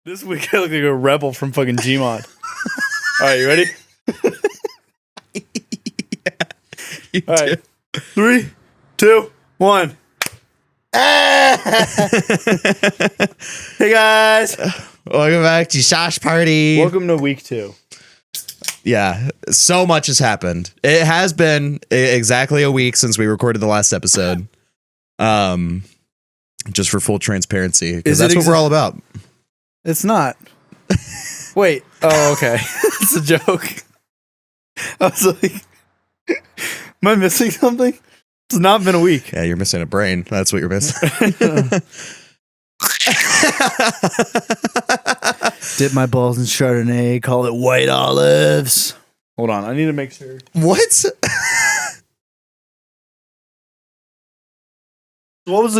This week I look like a rebel from fucking Gmod. All right, you ready? You All right. 3, 2, 1. Hey guys. Welcome back to Shosh Party. Welcome to week 2. Yeah, so much has happened. It has been exactly a week since we recorded the last episode. Just for full transparency, because that's what we're all about. It's not. Wait. Oh, okay. It's a joke. I was like, am I missing something? It's not been a week. Yeah, you're missing a brain. That's what you're missing. Dip my balls in Chardonnay, call it white olives. Hold on, I need to make sure. What? What was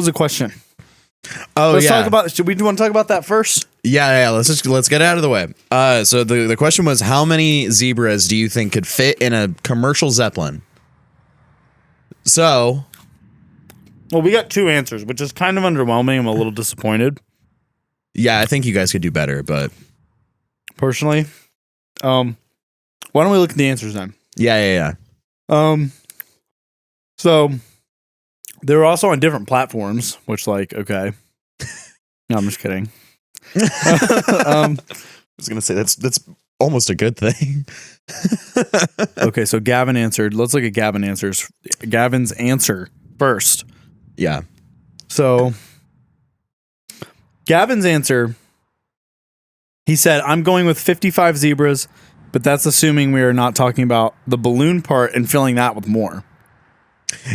the question? Oh, Let's yeah. talk about. Should we want to talk about that first? Yeah. Let's get it out of the way. So the question was, how many zebras do you think could fit in a commercial Zeppelin? So, Well, we got 2 answers, which is kind of underwhelming. I'm a little disappointed, yeah, I think you guys could do better, but personally. Why don't we look at the answers then? yeah. So they're also on different platforms, which, like, okay. No, I'm just kidding. I was gonna say that's almost a good thing. Okay, so Gavin answered. Let's look at Gavin answers. Gavin's answer first. Yeah. So Gavin's answer, he said, I'm going with 55 zebras, but that's assuming we are not talking about the balloon part and filling that with more.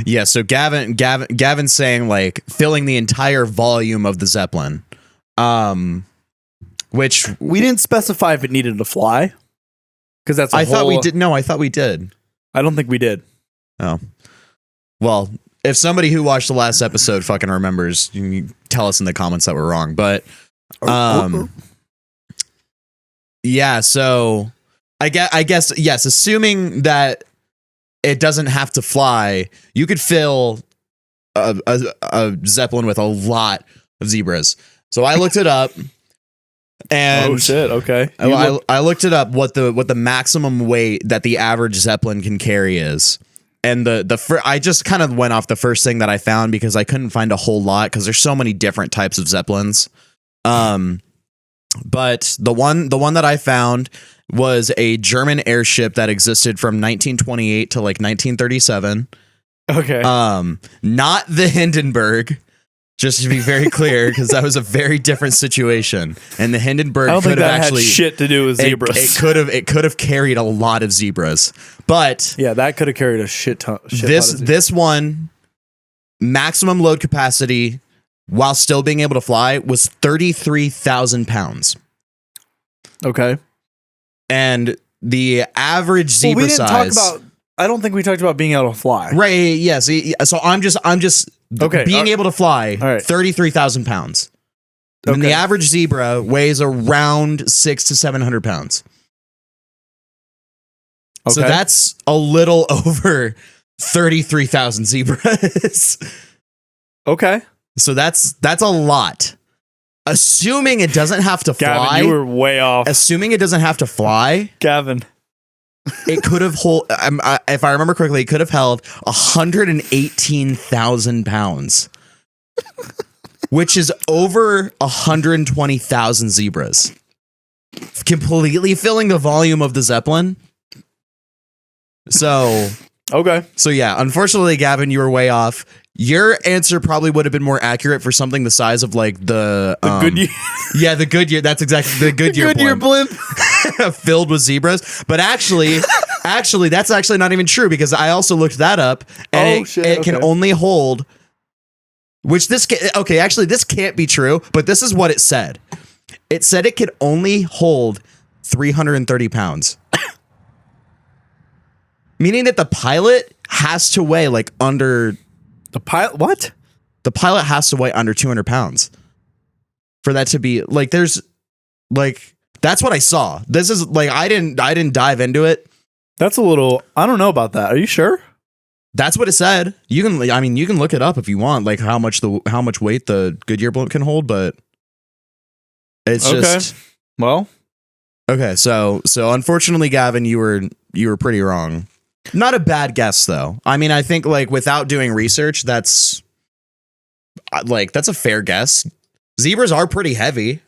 Yeah, so Gavin's saying, like, filling the entire volume of the Zeppelin. Which We didn't specify if it needed to fly. Because that's I thought we did. No, I thought we did. I don't think we did. Oh. Well, if somebody who watched the last episode fucking remembers, you can tell us in the comments that we're wrong. But yeah, so I guess yes, assuming that it doesn't have to fly, you could fill a Zeppelin with a lot of zebras. So I looked it up, and Oh shit! Okay, I looked it up what the maximum weight that the average Zeppelin can carry is, and I just kind of went off the first thing that I found because I couldn't find a whole lot because there's so many different types of Zeppelins. But the one that I found was a German airship that existed from 1928 to like 1937. Okay. Not the Hindenburg, just to be very clear, because that was a very different situation. And the Hindenburg I don't think could have that actually had shit to do with zebras. It could have carried a lot of zebras, but Yeah, that could have carried a shit ton. this one maximum load capacity while still being able to fly was 33,000 pounds. Okay. And the average zebra we didn't size. talk about. I don't think we talked about being able to fly. Right. Yes. So I'm just Okay, being able to fly. all right. 33,000 pounds. And Okay. the average zebra weighs around 600 to 700 pounds. So Okay. that's a little over 33,000 zebras. Okay. So that's a lot. Assuming it doesn't have to Gavin, fly. you were way off. Assuming it doesn't have to fly, Gavin. it could have if I remember correctly, it could have held 118,000 pounds, which is over 120,000 zebras, completely filling the volume of the Zeppelin. So Okay. yeah, unfortunately, Gavin, you were way off. Your answer probably would have been more accurate for something the size of like the Goodyear. Yeah, the Goodyear. That's exactly the Goodyear, blimp. filled with zebras. But actually, that's actually not even true because I also looked that up, and it can only hold. This can't be true. But this is what it said. It said it could only hold 330 pounds, meaning that the pilot has to weigh like under. The pilot. What? The pilot has to weigh under 200 pounds for that to be like. There's like. That's what I saw. This is like I didn't dive into it. That's a little. I don't know about that. Are you sure? That's what it said. You can look it up if you want, like how much weight the Goodyear blimp can hold, but It's just well. Okay, so unfortunately, Gavin, you were pretty wrong. Not a bad guess though. I mean, I think like without doing research, that's a fair guess. Zebras are pretty heavy.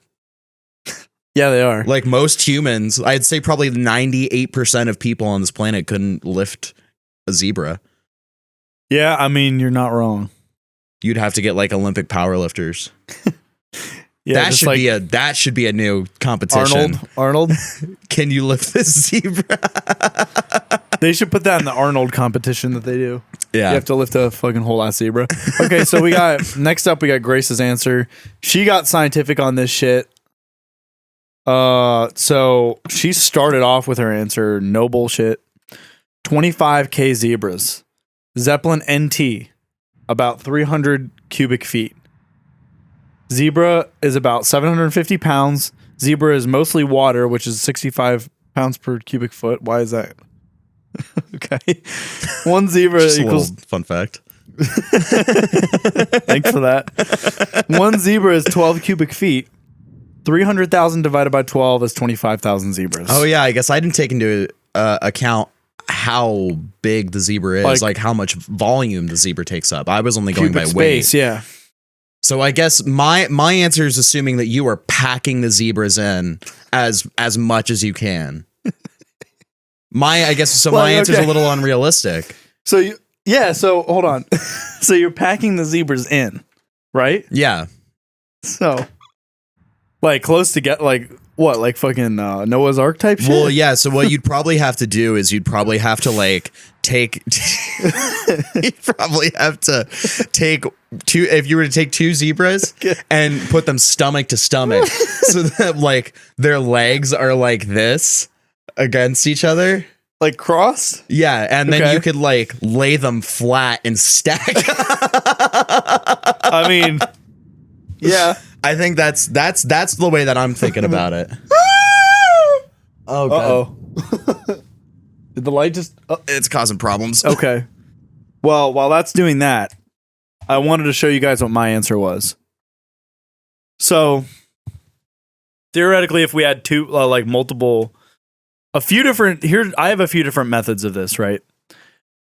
Yeah, they are. Like most humans, I'd say probably 98% of people on this planet couldn't lift a zebra. Yeah, I mean, you're not wrong. You'd have to get like Olympic powerlifters. Yeah, that should be a new competition. Arnold. Can you lift this zebra? They should put that in the Arnold competition that they do. Yeah. You have to lift a fucking whole ass zebra. Okay, so next up we got Grace's answer. She got scientific on this shit. So she started off with her answer, no bullshit. 25K zebras. Zeppelin NT, about 300 cubic feet. Zebra is about 750 pounds. Zebra is mostly water, which is 65 pounds per cubic foot. Why is that? Okay. One zebra equals... fun fact. Thanks for that. One zebra is 12 cubic feet. 300,000 divided by 12 is 25,000 zebras. Oh, yeah. I guess I didn't take into account how big the zebra is, like how much volume the zebra takes up. I was only going by space, weight. Yeah. So I guess my answer is assuming that you are packing the zebras in as much as you can. My answer is a little unrealistic. So so hold on. So you're packing the zebras in, right? Yeah. So like close to get like what, like fucking Noah's Ark type shit? Well, yeah, so what you'd probably have to do is you'd probably have to like take you'd probably have to take two, if you were to take two zebras and put them stomach to stomach so that like their legs are like this against each other. Like cross? Yeah, and then you could like lay them flat and stack. I mean, yeah. I think that's the way that I'm thinking about it. Oh god. Did the light just it's causing problems. Okay. Well, while that's doing that, I wanted to show you guys what my answer was. So, theoretically, if we had I have a few different methods of this, right?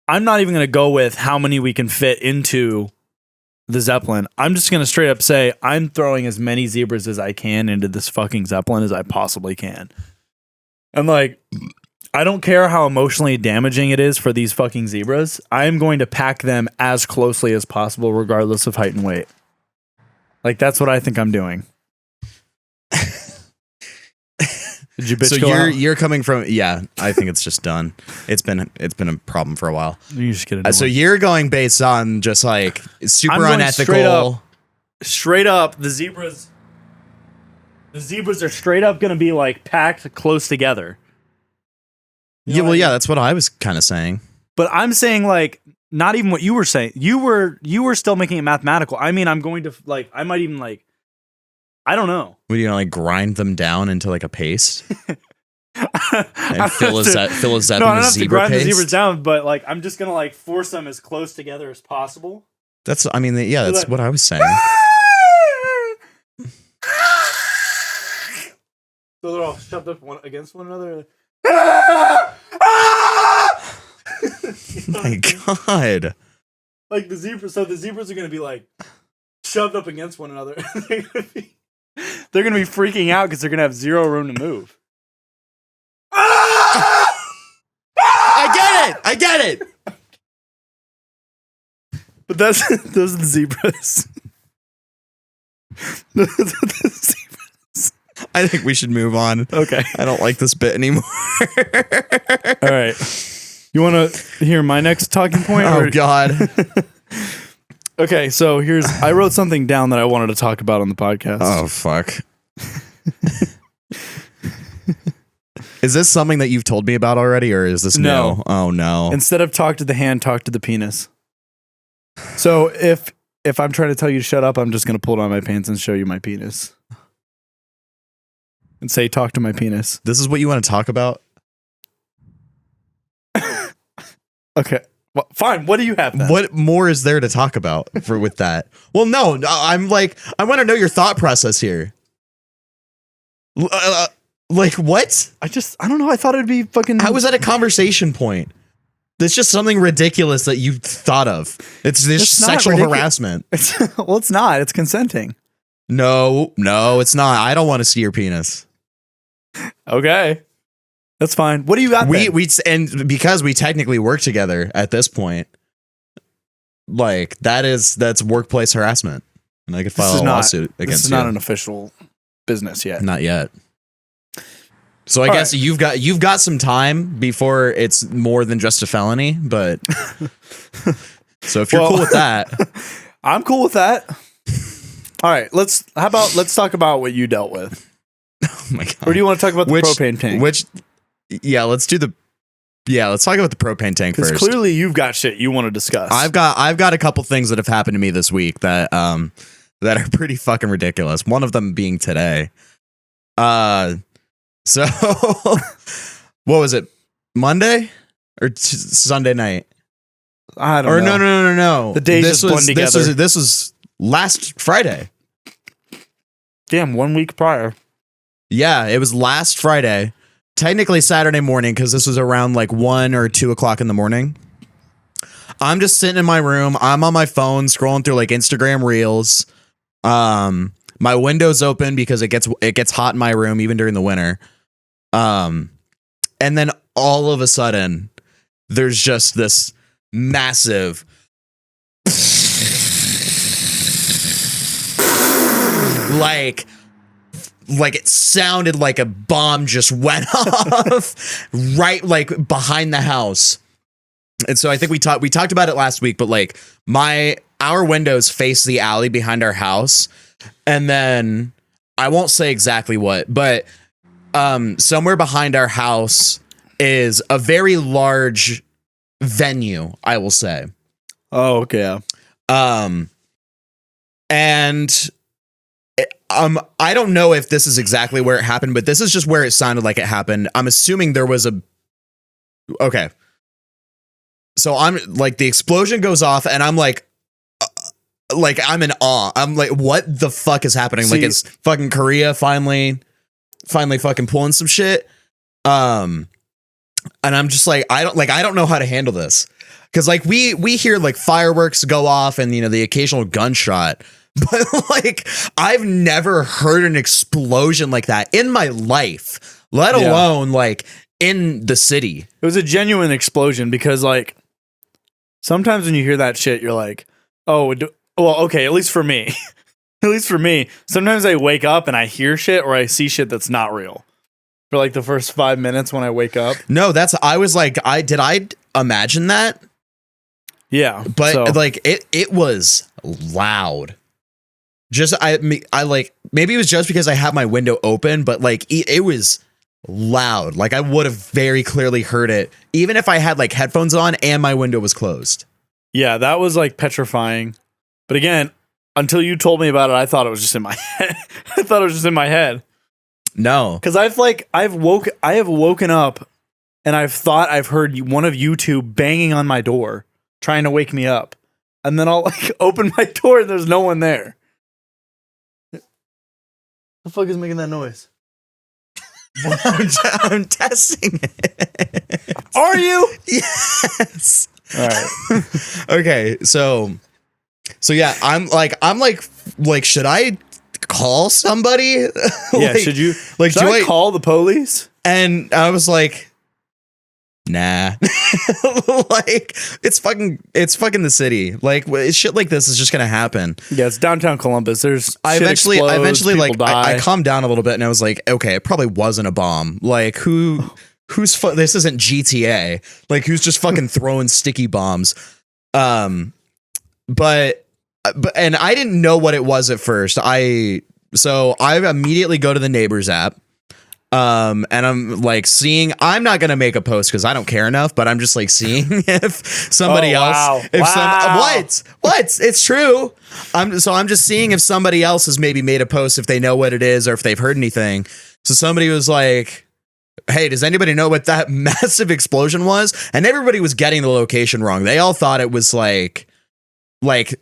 I'm not even going to go with how many we can fit into the Zeppelin. I'm just going to straight up say I'm throwing as many zebras as I can into this fucking Zeppelin as I possibly can. And like, I don't care how emotionally damaging it is for these fucking zebras. I'm going to pack them as closely as possible, regardless of height and weight. Like, that's what I think I'm doing. Did you bitch so go you're coming from, yeah, I think it's just done. It's been a problem for a while. You just get it. So you're going based on just like super unethical. Straight up, the zebras are straight up going to be like packed close together. You know yeah, that's what I was kind of saying. But I'm saying like not even what you were saying. You were still making it mathematical. I mean, I'm going to like I might even like I don't know. What are you gonna like grind them down into like a paste? And fill a Zeppelin with zebra paste? No, I don't have to grind the zebras down, but like I'm just gonna like force them as close together as possible. That's that's what I was saying. So they're all shoved up against one another. My God. Like the zebras are gonna be like shoved up against one another. They're gonna be freaking out because they're gonna have zero room to move. I get it. But those are the zebras. Those are the zebras. I think we should move on. Okay. I don't like this bit anymore. All right. You want to hear my next talking point? Oh, God. Okay, so I wrote something down that I wanted to talk about on the podcast. Oh, fuck. Is this something that you've told me about already, or is this no? New? Oh, no. Instead of talk to the hand, talk to the penis. So if I'm trying to tell you to shut up, I'm just going to pull down my pants and show you my penis. And say, talk to my penis. This is what you want to talk about? Okay. Well, fine. What do you have then? What more is there to talk about with that? Well, no, I want to know your thought process here. Like what? I don't know. I thought it'd be fucking. How was that a conversation point? It's just something ridiculous that you thought of. It's this sexual harassment. Well, it's not. It's consenting. No, it's not. I don't want to see your penis. Okay. That's fine. What do you got? And because we technically work together at this point, like that's workplace harassment. And I could file a lawsuit against you. This is not an official business yet. Not yet. So I guess you've got some time before it's more than just a felony, but so if you're cool with that. I'm cool with that. All right, let's talk about what you dealt with. Oh my god. Or do you want to talk about the propane tank? Let's talk about the propane tank first. Because clearly you've got shit you want to discuss. I've got a couple things that have happened to me this week that are pretty fucking ridiculous. One of them being today. So what was it? Monday or Sunday night? I don't know. No. The days just blend together. This was last Friday. Damn, 1 week prior. Yeah, it was last Friday. Technically Saturday morning, because this was around like 1 or 2 o'clock in the morning. I'm just sitting in my room. I'm on my phone scrolling through like Instagram Reels. My window's open because it gets hot in my room even during the winter. And then all of a sudden, there's just this massive like it sounded like a bomb just went off right like behind the house. And so I think we talked about it last week, but like our windows face the alley behind our house. And then I won't say exactly what, but somewhere behind our house is a very large venue, I will say. Oh, okay. And I don't know if this is exactly where it happened, but this is just where it sounded like it happened. I'm assuming there was okay. So I'm like, the explosion goes off and I'm like I'm in awe. I'm like, what the fuck is happening? Like, it's fucking Korea finally fucking pulling some shit. And I'm just like, I don't know how to handle this. Cause like we hear like fireworks go off and, you know, the occasional gunshot, but like I've never heard an explosion like that in my life, let alone like in the city. It was a genuine explosion because like sometimes when you hear that shit, you're like, oh, well, okay, at least for me. Sometimes I wake up and I hear shit or I see shit that's not real. For like the first 5 minutes when I wake up. No, I was like, did I imagine that? Yeah. But like it was loud. Just I like, maybe it was just because I had my window open, but like it was loud. Like I would have very clearly heard it even if I had like headphones on and my window was closed. Yeah, that was like petrifying. But again, until you told me about it, I thought it was just in my head. No. Because I have woken up and I've thought I've heard one of you two banging on my door trying to wake me up. And then I'll like open my door and there's no one there. The fuck is making that noise? I'm testing it. Are you? Yes. All right. Okay, so yeah, I'm like, should I call somebody? Yeah, should you? Like, should I call the police? And I was like, nah. Like, it's fucking the city. Like, shit like this is just gonna happen. Yeah, it's downtown Columbus. I eventually like I calmed down a little bit and I was like, okay, it probably wasn't a bomb. Like, who's this isn't GTA. Like, who's just fucking throwing sticky bombs? But I didn't know what it was at first. So I immediately go to the Neighbors app. And I'm like I'm not going to make a post cause I don't care enough, but I'm just like seeing if somebody else, what? It's true. I'm just seeing if somebody else has maybe made a post, if they know what it is or if they've heard anything. So somebody was like, hey, does anybody know what that massive explosion was? And everybody was getting the location wrong. They all thought it was like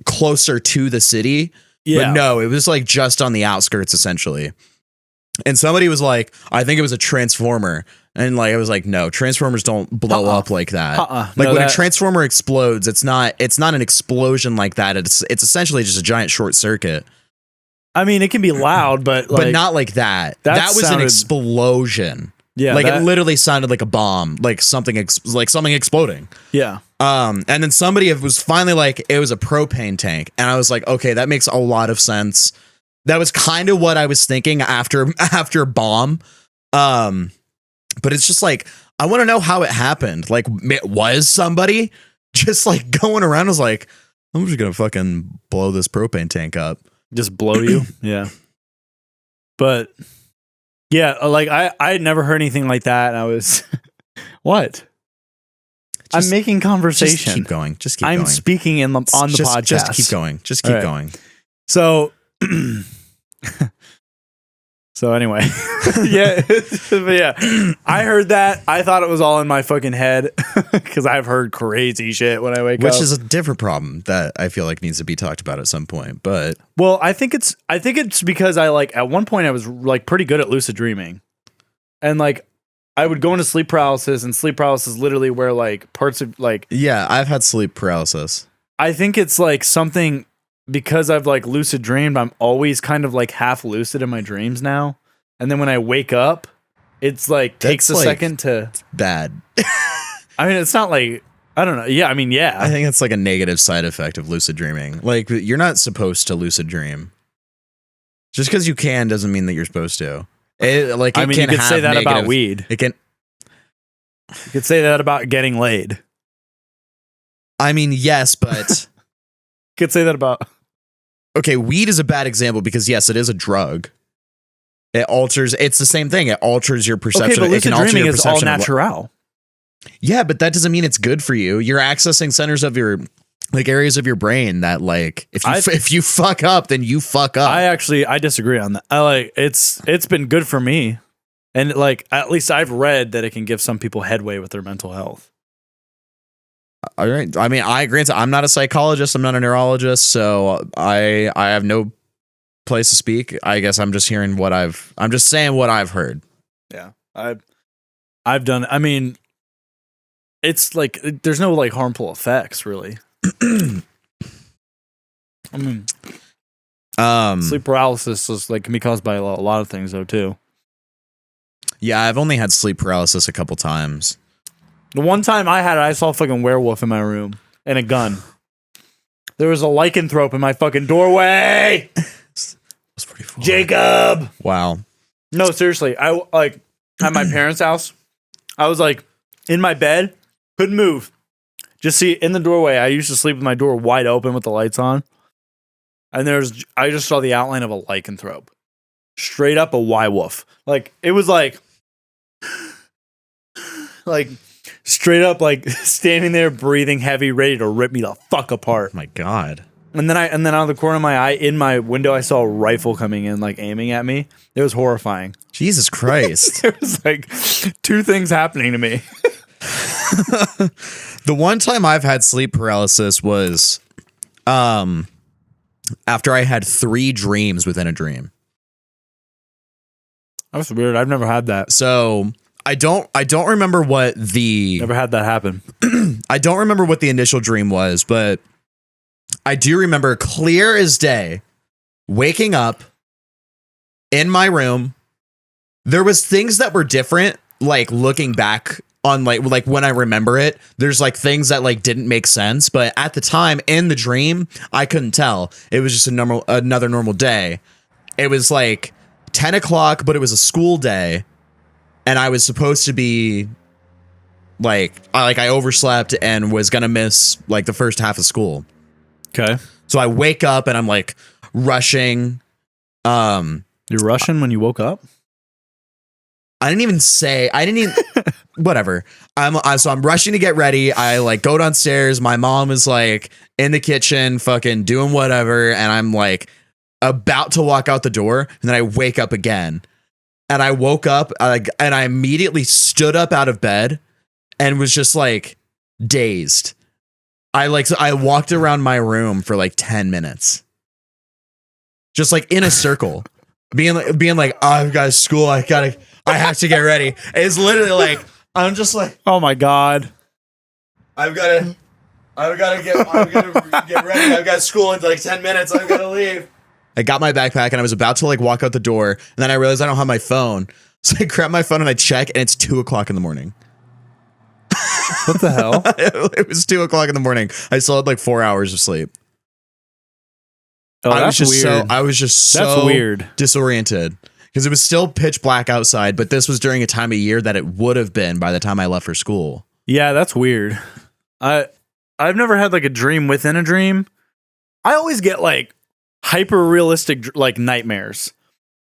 closer to the city. Yeah. But no, it was like just on the outskirts essentially. And somebody was like, I think it was a transformer. And like I was like, no, transformers don't blow up like that. Like no, when a transformer explodes, it's not an explosion like that. It's essentially just a giant short circuit. I mean, it can be loud, but like, not like that. That was an explosion. Yeah, like it literally sounded like a bomb, like something exploding. Yeah. And then somebody was finally like, it was a propane tank, and I was like, okay, that makes a lot of sense. That was kind of what I was thinking after bomb. But it's just like, I want to know how it happened. Like, was somebody just like going around was like, I'm just gonna fucking blow this propane tank up, just blow you? Yeah. But yeah, like I had never heard anything like that, and I was what? I'm making conversation. Just keep going. Just keep going. I'm speaking on the podcast. Just keep going. Just keep going. So, anyway, yeah, but yeah, I heard that. I thought it was all in my fucking head because I've heard crazy shit when I wake up. Which is a different problem that I feel like needs to be talked about at some point. But well, I think it's because I like at one point I was like pretty good at lucid dreaming, and like I would go into sleep paralysis, and sleep paralysis is literally where like parts of like yeah, I've had sleep paralysis. I think it's like something. Because I've like lucid dreamed, I'm always kind of like half lucid in my dreams now. And then when I wake up, it's like takes a second to bad. I mean, it's not like, I don't know. Yeah. I mean, yeah. I think it's like a negative side effect of lucid dreaming. Like you're not supposed to lucid dream. Just because you can doesn't mean that you're supposed to. I mean, you could say that about weed. You could say that about getting laid. I mean, yes, but you could say that about. Okay, weed is a bad example because yes, it is a drug. It's the same thing. It alters your perception. Okay, but lucid dreaming is all natural. Yeah, but that doesn't mean it's good for you. You're accessing centers of your like areas of your brain that like if you fuck up, then you fuck up. I disagree on that. I like it's been good for me. And like at least I've read that it can give some people headway with their mental health. All right. I mean, I agree. I'm not a psychologist. I'm not a neurologist, so I have no place to speak. I guess I'm just saying what I've heard. Yeah. I've done. I mean, it's like there's no like harmful effects really. I mean, sleep paralysis is like can be caused by a lot of things though too. Yeah, I've only had sleep paralysis a couple times. The one time I had it, I saw a fucking werewolf in my room and a gun. There was a lycanthrope in my fucking doorway. That's pretty funny. Jacob. Wow. No, seriously. I like at my parents' house. I was like in my bed, couldn't move. Just see in the doorway. I used to sleep with my door wide open with the lights on. And I just saw the outline of a lycanthrope. Straight up a Y-wolf. Like it was like straight up like standing there breathing heavy, ready to rip me the fuck apart. Oh my God. And then out of the corner of my eye, in my window, I saw a rifle coming in, like aiming at me. It was horrifying. Jesus Christ. There was like two things happening to me. The one time I've had sleep paralysis was after I had 3 dreams within a dream. That's weird. I've never had that. So I don't remember what never had that happen. I don't remember what the initial dream was, but I do remember clear as day waking up in my room. There was things that were different, like looking back on like when I remember it, there's like things that like didn't make sense, but at the time in the dream, I couldn't tell. It was just another normal day. It was like 10 o'clock, but it was a school day. And I was supposed to be I overslept and was going to miss like the first half of school. Okay. So I wake up and I'm like rushing. You're rushing when you woke up? I didn't even whatever. I'm rushing to get ready. I like go downstairs. My mom is like in the kitchen fucking doing whatever. And I'm like about to walk out the door. And then I wake up again. And I woke up and I immediately stood up out of bed and was just like dazed. I walked around my room for like 10 minutes. Just like in a circle. being like, oh, I've got school. I have to get ready. It's literally like, I'm just like, oh my God. I've got to get ready. I've got school in like 10 minutes. I've got to leave. I got my backpack and I was about to like walk out the door. And then I realized I don't have my phone. So I grab my phone and I check and it's 2:00 in the morning. What the hell? It was 2:00 in the morning. I still had like 4 hours of sleep. Oh, that's weird. I was just so that's weird. Disoriented because it was still pitch black outside, but this was during a time of year that it would have been by the time I left for school. Yeah, that's weird. I've never had like a dream within a dream. I always get like hyper realistic like nightmares,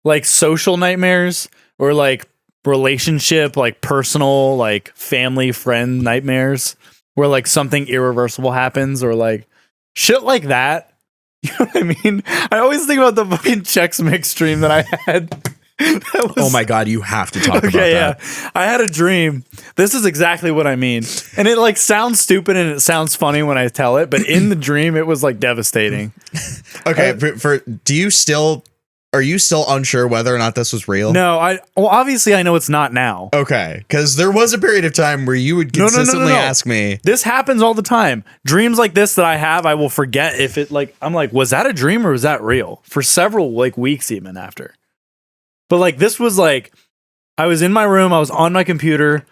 like social nightmares or like relationship, like personal, like family friend nightmares where like something irreversible happens or like shit like that. You know what I mean? I always think about the fucking Chex Mix dream that I had. Oh my God, you have to talk about that. Yeah. I had a dream. This is exactly what I mean. And it like sounds stupid and it sounds funny when I tell it, but in the dream it was like devastating. Okay, are you still unsure whether or not this was real? No, obviously I know it's not now. Okay, because there was a period of time where you would consistently ask me. This happens all the time. Dreams like this that I have, I will forget if it like, I'm like, was that a dream or was that real? For several like weeks even after. But like this was like, I was in my room, I was on my computer,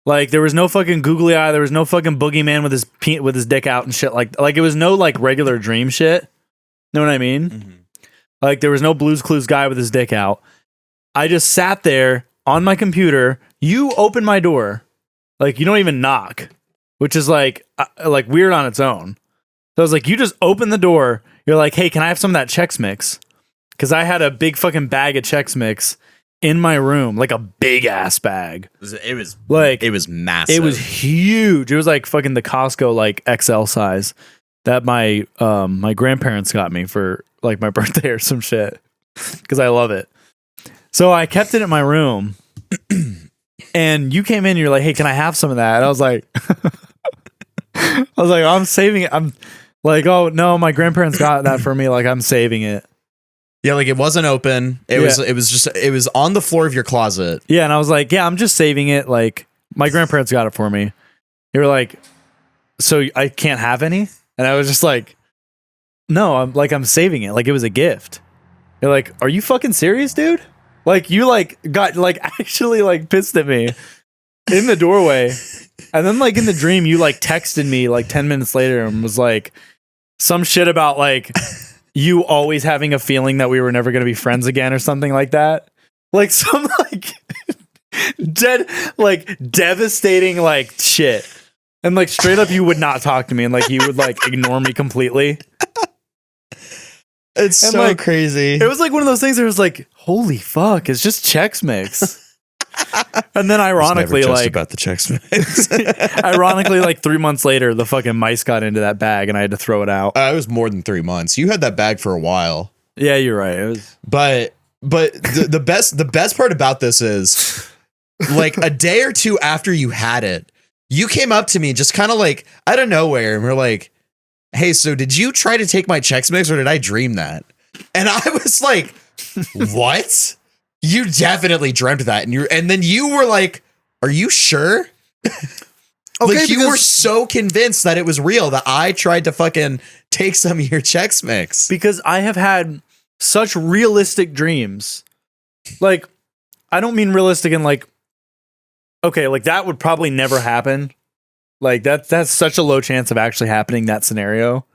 like there was no fucking googly eye, there was no fucking boogeyman with his dick out and shit like it was no like regular dream shit. Know what I mean? Mm-hmm. Like there was no Blue's Clues guy with his dick out. I just sat there on my computer. You open my door, like you don't even knock, which is like weird on its own. So I was like, you just open the door. You're like, hey, can I have some of that Chex Mix? Because I had a big fucking bag of Chex Mix in my room, like a big ass bag. It was massive. It was huge. It was like fucking the Costco like XL size that my grandparents got me for like my birthday or some shit. Because I love it. So I kept it in my room, and you came in. And you're like, hey, can I have some of that? And I was like, I'm saving it. I'm like, oh no, my grandparents got that for me. Like I'm saving it. Yeah, like it wasn't open. It was on the floor of your closet. Yeah, and I was like, yeah, I'm just saving it. Like my grandparents got it for me. They were like, so I can't have any? And I was just like, no, I'm saving it. Like it was a gift. They're like, are you fucking serious, dude? Like you like got like actually like pissed at me in the doorway. And then like in the dream, you like texted me like 10 minutes later and was like some shit about like you always having a feeling that we were never going to be friends again or something like that. Like some like devastating like shit. And like straight up you would not talk to me and like you would like ignore me completely. It's and, so like, crazy. It was like one of those things that was like, holy fuck, it's just Chex Mix. And then ironically like about the Chex Mix. Ironically like 3 months later the fucking mice got into that bag and I had to throw it out. It was more than 3 months. You had that bag for a while. Yeah, you're right. It was But the best part about this is like a day or two after you had it, you came up to me just kind of like out of nowhere and we're like, hey, so did you try to take my Chex Mix or did I dream that? And I was like, what? You definitely dreamt that. And then you were like, are you sure? Okay, like you were so convinced that it was real that I tried to fucking take some of your Chex Mix. Because I have had such realistic dreams. Like, I don't mean realistic in like, okay, like that would probably never happen. Like that's such a low chance of actually happening, that scenario.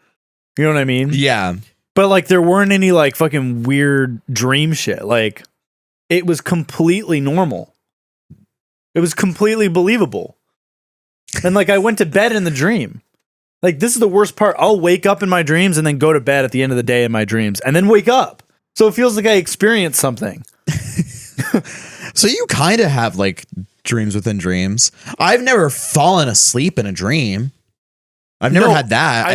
You know what I mean? Yeah. But like there weren't any like fucking weird dream shit. Like it was completely normal. It was completely believable. And like I went to bed in the dream. Like this is the worst part. I'll wake up in my dreams and then go to bed at the end of the day in my dreams and then wake up. So it feels like I experienced something. So you kind of have like dreams within dreams. I've never fallen asleep in a dream. I've never had that.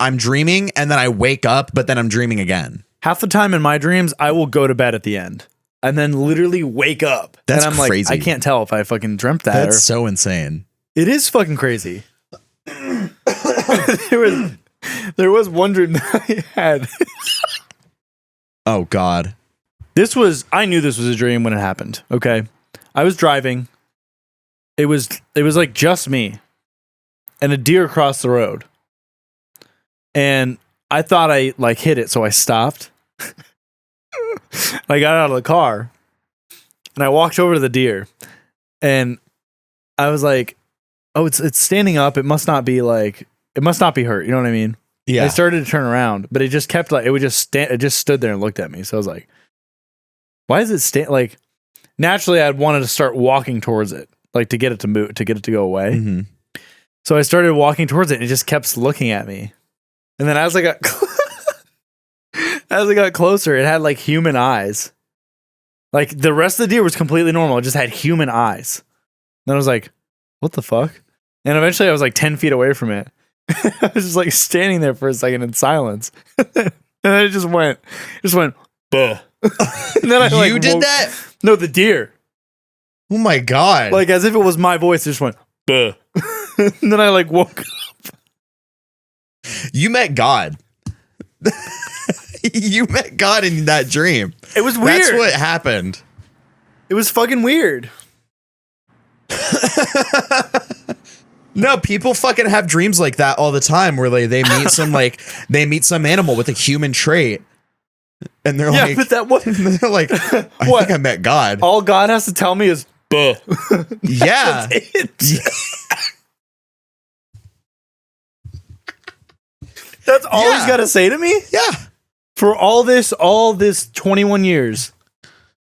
I'm dreaming and then I wake up, but then I'm dreaming again. Half the time in my dreams, I will go to bed at the end and then literally wake up. That's and I'm crazy. Like, I can't tell if I fucking dreamt that. That's so insane. It is fucking crazy. there was one dream that I had. Oh God. I knew this was a dream when it happened. Okay. I was driving. It was like just me and a deer crossed the road. And I thought I like hit it, so I stopped. I got out of the car and I walked over to the deer and I was like, oh, it's standing up. It must not be hurt. You know what I mean? Yeah. I started to turn around, but it just kept it just stood there and looked at me. So I was like, why is it stand naturally I'd wanted to start walking towards it, like to get it to move, to get it to go away. Mm-hmm. So I started walking towards it and it just kept looking at me. And then as I got closer, it had like human eyes. Like the rest of the deer was completely normal. It just had human eyes. And I was like, what the fuck? And eventually I was like 10 feet away from it. I was just like standing there for a second in silence. And then it just went, buh. And then You did that? No, the deer. Oh my God. Like as if it was my voice, it just went, buh. And then I like woke up. You met God. You met God in that dream. It was weird. That's what happened. It was fucking weird. No, people fucking have dreams like that all the time where they meet some animal with a human trait. And they're like, but that was they're like, I think I met God. All God has to tell me is buh. Yeah. That's it. That's all he's got to say to me? Yeah. For all this 21 years.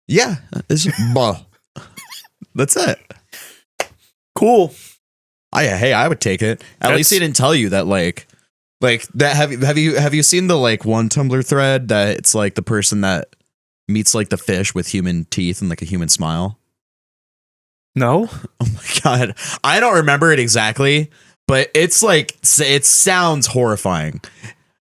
Yeah. It's buh. That's it. Cool. I would take it. At least he didn't tell you that like that. Have you seen the like one Tumblr thread that it's like the person that meets like the fish with human teeth and like a human smile? No. Oh my God. I don't remember it exactly, but it's like, it sounds horrifying.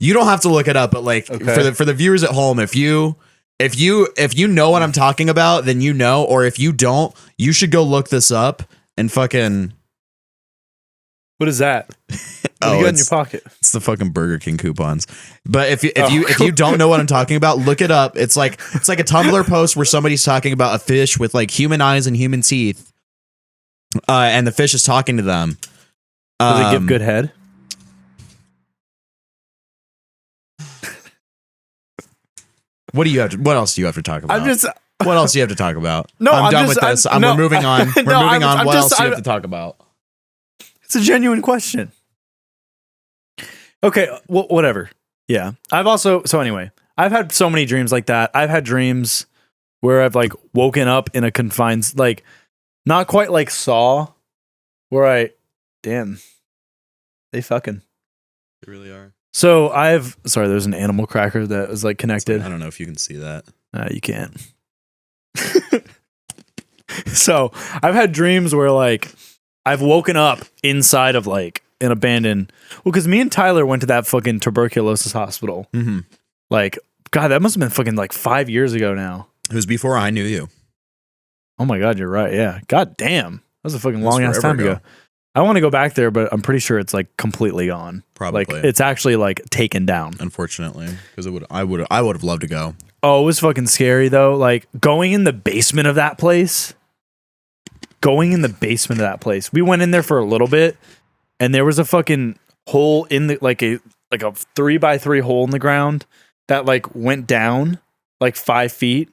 You don't have to look it up, but like for the viewers at home, if you know what I'm talking about, then you know, or if you don't, you should go look this up and fucking. What is that? What you got in your pocket? It's the fucking Burger King coupons. But if you don't know what I'm talking about, look it up. It's like a Tumblr post where somebody's talking about a fish with like human eyes and human teeth, and the fish is talking to them. Do they give good head? What else do you have to talk about? What else do you have to talk about? No, I'm done with this. We're moving on. We're moving on. What else do you have to talk about? It's a genuine question. Okay, well, whatever. Yeah. I've had so many dreams like that. I've had dreams where I've like woken up in a confined, like not quite like Saw, where they fucking. They really are. So there's an animal cracker that was like connected. I don't know if you can see that. You can't. So I've had dreams where like I've woken up inside of like an abandoned. Well, because me and Tyler went to that fucking tuberculosis hospital. Mm-hmm. Like, God, that must have been fucking like 5 years ago now. It was before I knew you. Oh my God, you're right. Yeah. God damn. That was a fucking long ass time ago. I want to go back there, but I'm pretty sure it's like completely gone. Probably. Like it's actually like taken down. Unfortunately, because I would have loved to go. Oh, it was fucking scary though. Like going in the basement of that place. We went in there for a little bit, and there was a fucking hole in the like a 3x3 hole in the ground that like went down like 5 feet,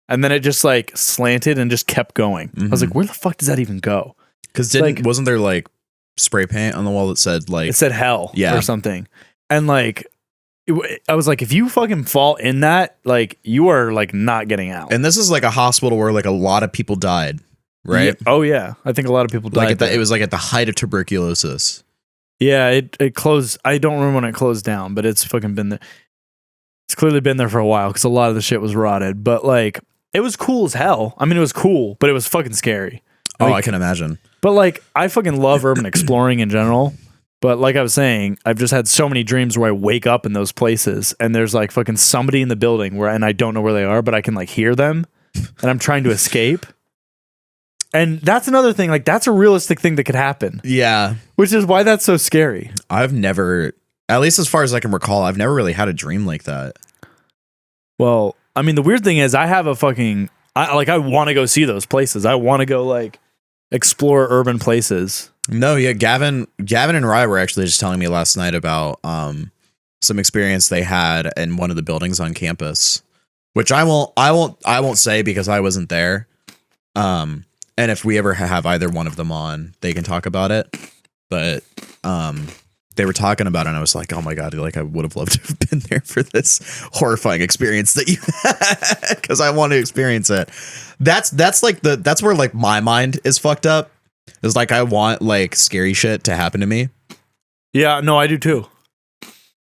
and then it just like slanted and just kept going. I was like, where the fuck does that even go? Because wasn't there like spray paint on the wall that said like, it said hell or something, and like I was like, if you fucking fall in that, like you are like not getting out. And this is like a hospital where like a lot of people died, right? Yeah. Oh yeah, I think a lot of people died. Like it was like at the height of tuberculosis. Yeah, it closed. I don't remember when it closed down, but it's fucking been there. It's clearly been there for a while because a lot of the shit was rotted. But like, it was cool as hell. I mean, it was cool, but it was fucking scary. Like, I can imagine. But like, I fucking love urban exploring in general. But like I was saying, I've just had so many dreams where I wake up in those places and there's like fucking somebody in the building and I don't know where they are, but I can like hear them and I'm trying to escape. And that's another thing. Like that's a realistic thing that could happen. Yeah. Which is why that's so scary. I've never, at least as far as I can recall, I've never really had a dream like that. Well, I mean, the weird thing is I have a fucking, I want to go see those places. I want to go like explore urban places. No, yeah, Gavin and Rye were actually just telling me last night about some experience they had in one of the buildings on campus, which I won't say because I wasn't there. And if we ever have either one of them on, they can talk about it. But they were talking about it and I was like, oh my God, like I would have loved to have been there for this horrifying experience that you had because I want to experience it. That's like that's where like my mind is fucked up. It's like I want like scary shit to happen to me. Yeah, no, I do too.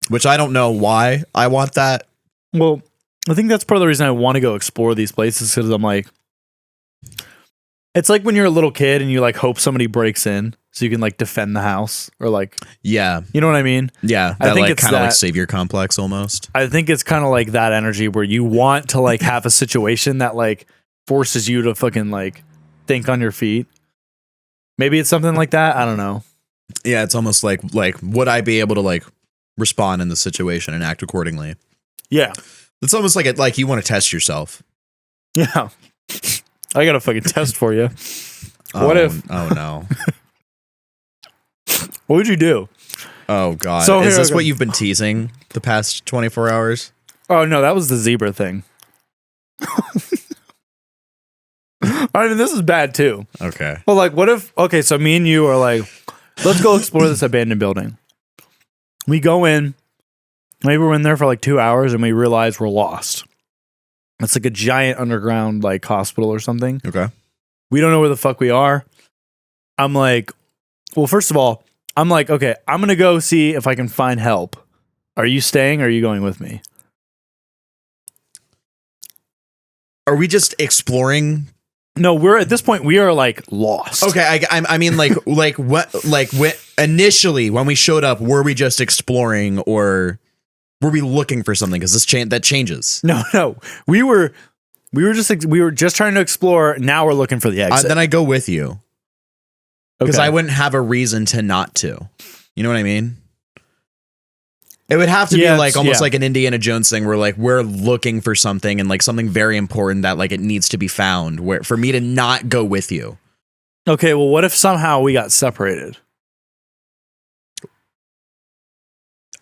Which I don't know why I want that. Well, I think that's part of the reason I want to go explore these places because I'm like, it's like when you're a little kid and you like hope somebody breaks in so you can like defend the house or like, yeah, you know what I mean? Yeah, I think like it's kind of that, like savior complex almost. I think it's kind of like that energy where you want to like have a situation that like forces you to fucking like think on your feet. Maybe it's something like that. I don't know. Yeah, it's almost like would I be able to like respond in the situation and act accordingly? Yeah, it's almost like you want to test yourself. Yeah, I got a fucking test for you. What if? Oh no. What would you do? Oh God! So is this what you've been teasing the past 24 hours? Oh no, that was the zebra thing. I mean, this is bad too. Okay. Well, like, what if? Okay, so me and you are like, let's go explore this abandoned building. We go in. Maybe we're in there for like 2 hours, and we realize we're lost. It's like a giant underground like hospital or something. Okay. We don't know where the fuck we are. I'm like, well, first of all, I'm like, okay, I'm gonna go see if I can find help. Are you staying or are you going with me? Are we just exploring? No, we're at this point, we are like lost. Okay, I mean like initially when we showed up, were we just exploring or were we looking for something? Because that changes. No, we were just trying to explore. Now we're looking for the exit. Then I go with you because I wouldn't have a reason to not to. You know what I mean? It would have to be like almost like an Indiana Jones thing where like we're looking for something and like something very important that like it needs to be found where for me to not go with you. Okay, well, what if somehow we got separated?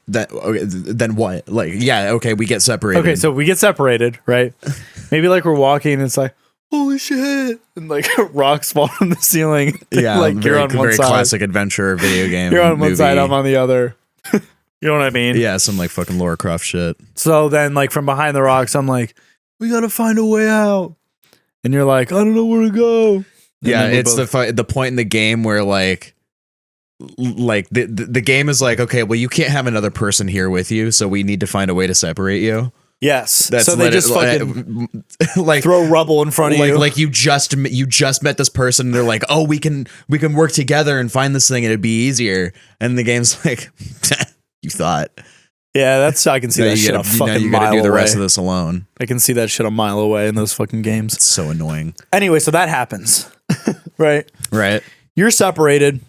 Then what? Like, yeah, okay, we get separated. Okay, so we get separated, right? Maybe like we're walking and it's like, holy shit, and like rocks fall from the ceiling. Yeah, like you're on one very side. classic adventure video game. You're on one movie. side, I'm on the other. You know what I mean? Yeah, some like fucking Lara Croft shit. So then, like from behind the rocks, I'm like, we gotta find a way out. And you're like, I don't know where to go. And yeah, it's the point in the game where like the game is like, okay, well, you can't have another person here with you, so we need to find a way to separate you. Yes. So they just fucking like throw rubble in front of you. Like you just met this person and they're like, oh, we can work together and find this thing and it'd be easier. And the game's like, you thought. Yeah, I can see that shit a fucking mile away. You gotta do the rest of this alone. I can see that shit a mile away in those fucking games. It's so annoying. Anyway, so that happens. Right? Right. You're separated.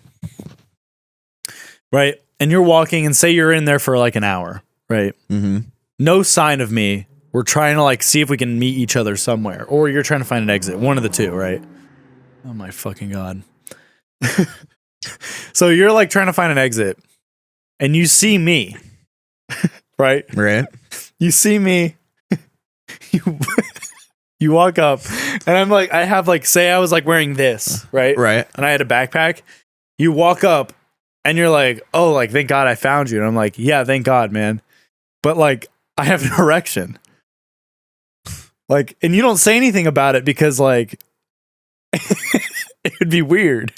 Right? And you're walking and say you're in there for like an hour. Right? Mm-hmm. No sign of me. We're trying to like see if we can meet each other somewhere. Or you're trying to find an exit. One of the two, right? Oh my fucking God. So you're like trying to find an exit. And you see me. Right? Right. You see me. You walk up. And I'm like, I have like, say I was like wearing this. Right? Right. And I had a backpack. You walk up. And you're like, oh, like, thank God I found you. And I'm like, yeah, thank God, man. But like, I have an erection. Like, and you don't say anything about it because like, it would be weird.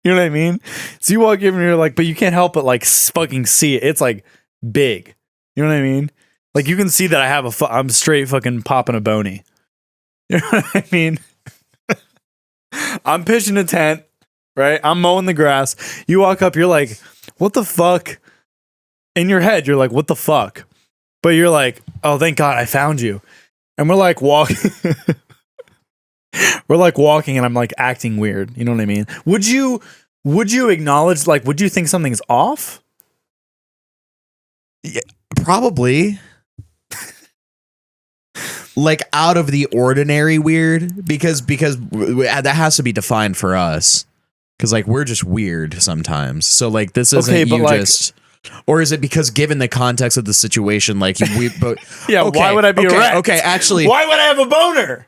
You know what I mean? So you walk in and you're like, but you can't help but like fucking see it. It's like big. You know what I mean? Like you can see that I have I'm straight fucking popping a bony. You know what I mean? I'm pitching a tent, right? I'm mowing the grass. You walk up, you're like, what the fuck? In your head, you're like, what the fuck? But you're like, oh, thank God I found you. And we're like walking. We're like walking and I'm like acting weird. You know what I mean? Would you acknowledge, like, would you think something's off? Yeah, probably. like out of the ordinary weird? Because that has to be defined for us. Because like we're just weird sometimes. So like this isn't Okay, but you like- just. Or is it because given the context of the situation, like we but Yeah, why would I be erect? Okay, actually, Why would I have a boner?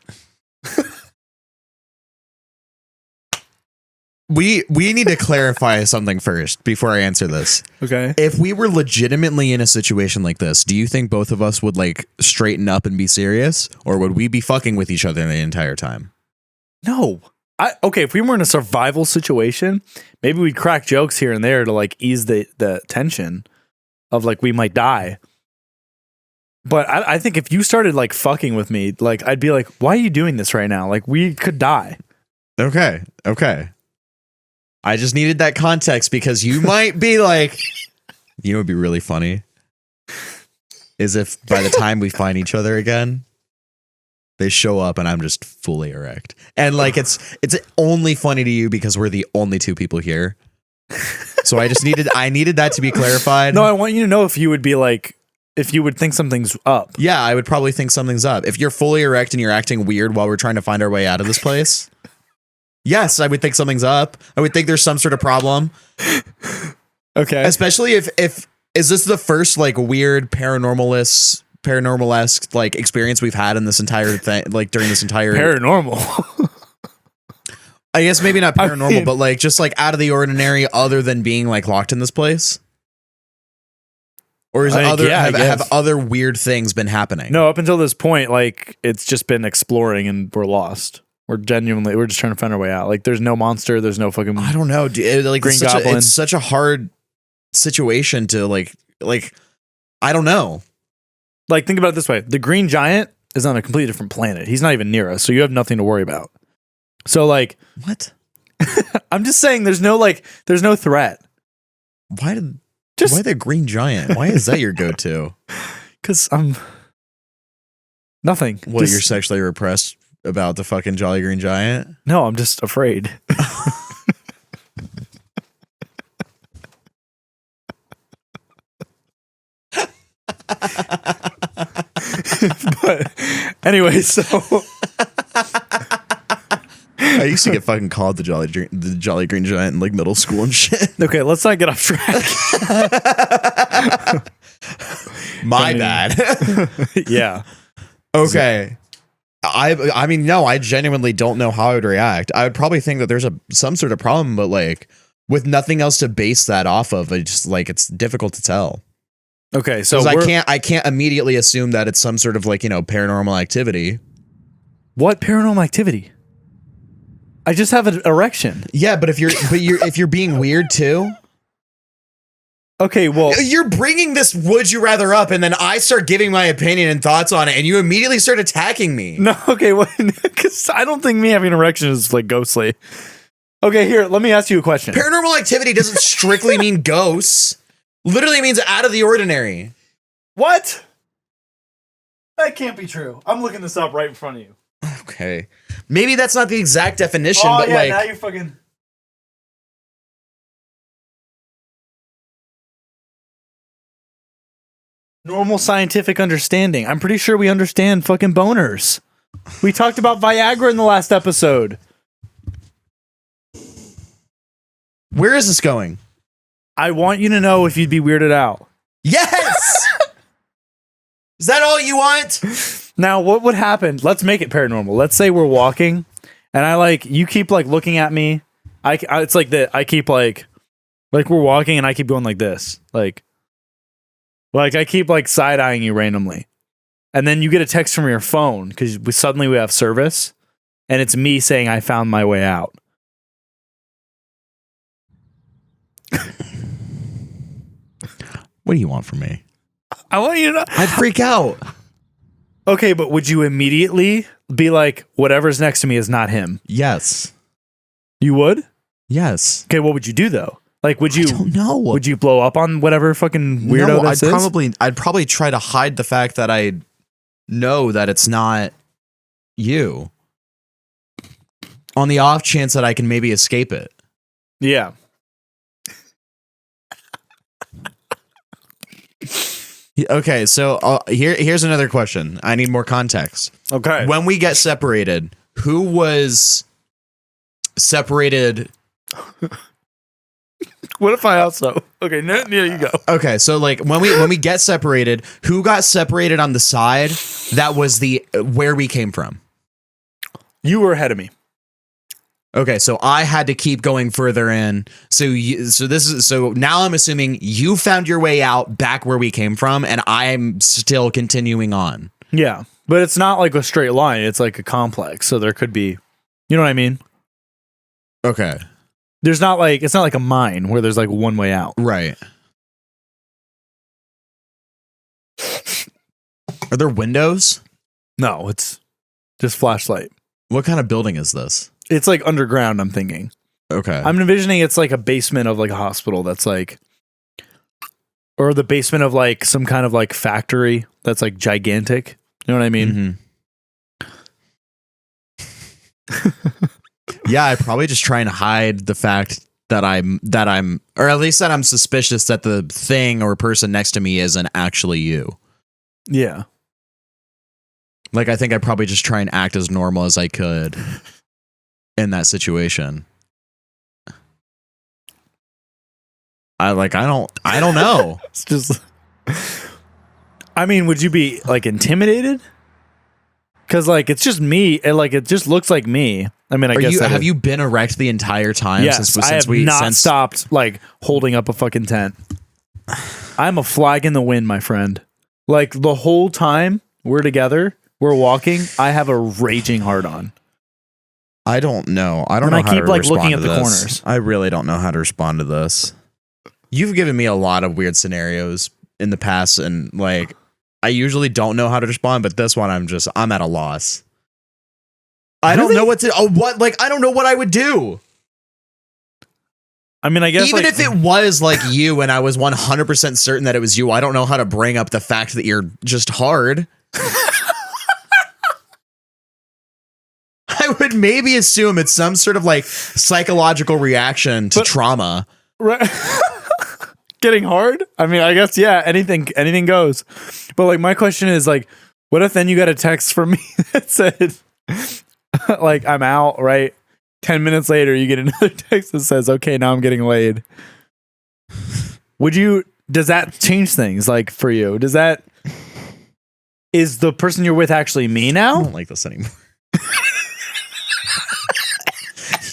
we need to clarify something first before I answer this. Okay. If we were legitimately in a situation like this, do you think both of us would like straighten up and be serious, or would we be fucking with each other the entire time? No. Okay, if we were in a survival situation, maybe we'd crack jokes here and there to like ease the tension of like we might die. But I think if you started like fucking with me, like I'd be like, why are you doing this right now? Like we could die. Okay. I just needed that context because you might be like, you know, it'd be really funny is if by the time we find each other again, they show up and I'm just fully erect. And like it's only funny to you because we're the only two people here. So I needed that to be clarified. No, I want you to know if you would be like, if you would think something's up. Yeah, I would probably think something's up. If you're fully erect and you're acting weird while we're trying to find our way out of this place, yes, I would think something's up. I would think there's some sort of problem. Okay. Especially if is this the first like weird paranormal-esque like experience we've had in this entire thing, like during this entire paranormal. I guess maybe not paranormal, I mean, but like just like out of the ordinary, other than being like locked in this place. Or is it have other weird things been happening? No, up until this point, like it's just been exploring and we're lost. We're just trying to find our way out. Like there's no monster, there's no fucking I don't know. Like Green Goblin. It's such a hard situation to like I don't know. Like think about it this way. The Green Giant is on a completely different planet. He's not even near us, so you have nothing to worry about. So like what? I'm just saying there's no threat. Why the Green Giant? Why is that your go-to? Because I'm nothing. What, you're sexually repressed about the fucking Jolly Green Giant? No, I'm just afraid. But anyway, so I used to get fucking called the Jolly Green Giant in like middle school and shit. Okay, let's not get off track. My bad. Yeah. Okay. I mean, no, I genuinely don't know how I would react. I would probably think that there's some sort of problem, but like with nothing else to base that off of, it's difficult to tell. Okay, so I can't immediately assume that it's some sort of like, you know, paranormal activity. What paranormal activity? I just have an erection. Yeah, but if you're being weird too. Okay, well, you're bringing this would you rather up, and then I start giving my opinion and thoughts on it, and you immediately start attacking me. No, okay, well, because I don't think me having an erection is like ghostly. Okay, here, let me ask you a question. Paranormal activity doesn't strictly mean ghosts. Literally means out of the ordinary. What? That can't be true. I'm looking this up right in front of you. Okay. Maybe that's not the exact definition, but yeah, like now you're fucking normal scientific understanding. I'm pretty sure we understand fucking boners. We talked about Viagra in the last episode. Where is this going? I want you to know if you'd be weirded out. Yes! Is that all you want? Now, what would happen? Let's make it paranormal. Let's say we're walking, and you keep like looking at me. It's like that. I keep like we're walking, and I keep going like this, like I keep like side eyeing you randomly, and then you get a text from your phone because suddenly we have service, and it's me saying I found my way out. What do you want from me? I want you to know. I'd freak out. Okay, but would you immediately be like, whatever's next to me is not him? Yes. You would? Yes. Okay, what would you do though? Like, would you? I don't know. Would you blow up on whatever fucking weirdo this is? I'd probably try to hide the fact that I know that it's not you. On the off chance that I can maybe escape it. Yeah. Okay, so here's another question. I need more context. Okay. When we get separated, who was separated? What if I also? Okay, no, you go. Okay, so like when we get separated, who got separated on the side that was the where we came from? You were ahead of me. Okay, so I had to keep going further in. So now I'm assuming you found your way out back where we came from, and I'm still continuing on. Yeah, but it's not like a straight line. It's like a complex. So there could be, you know what I mean? Okay. It's not like a mine where there's like one way out. Right. Are there windows? No, it's just flashlight. What kind of building is this? It's like underground, I'm thinking. Okay. I'm envisioning it's like a basement of like a hospital that's like, or the basement of like some kind of like factory that's like gigantic. You know what I mean? Mm-hmm. Yeah, I probably just try and hide the fact that I'm, or at least that I'm suspicious that the thing or person next to me isn't actually you. Yeah. Like, I think I probably just try and act as normal as I could in that situation. I don't know. It's just, I mean, would you be like intimidated? Because like it's just me, and like it just looks like me. I mean, have you been erect the entire time? Yes, I have not stopped like holding up a fucking tent. I'm a flag in the wind, my friend. Like the whole time we're together, we're walking. I have a raging hard on. I don't know. I keep like looking at the corners. I really don't know how to respond to this. You've given me a lot of weird scenarios in the past, and like I usually don't know how to respond, but this one I'm at a loss. I don't know I don't know what I would do. I mean, I guess even if it was like you and I was 100% certain that it was you, I don't know how to bring up the fact that you're just hard. I would maybe assume it's some sort of like psychological reaction to trauma. Right. Getting hard? I mean, I guess, yeah, anything goes. But like my question is like, what if then you got a text from me that said like I'm out, right? 10 minutes later you get another text that says, okay, now I'm getting laid. Does that change things like for you? Is the person you're with actually me now? I don't like this anymore.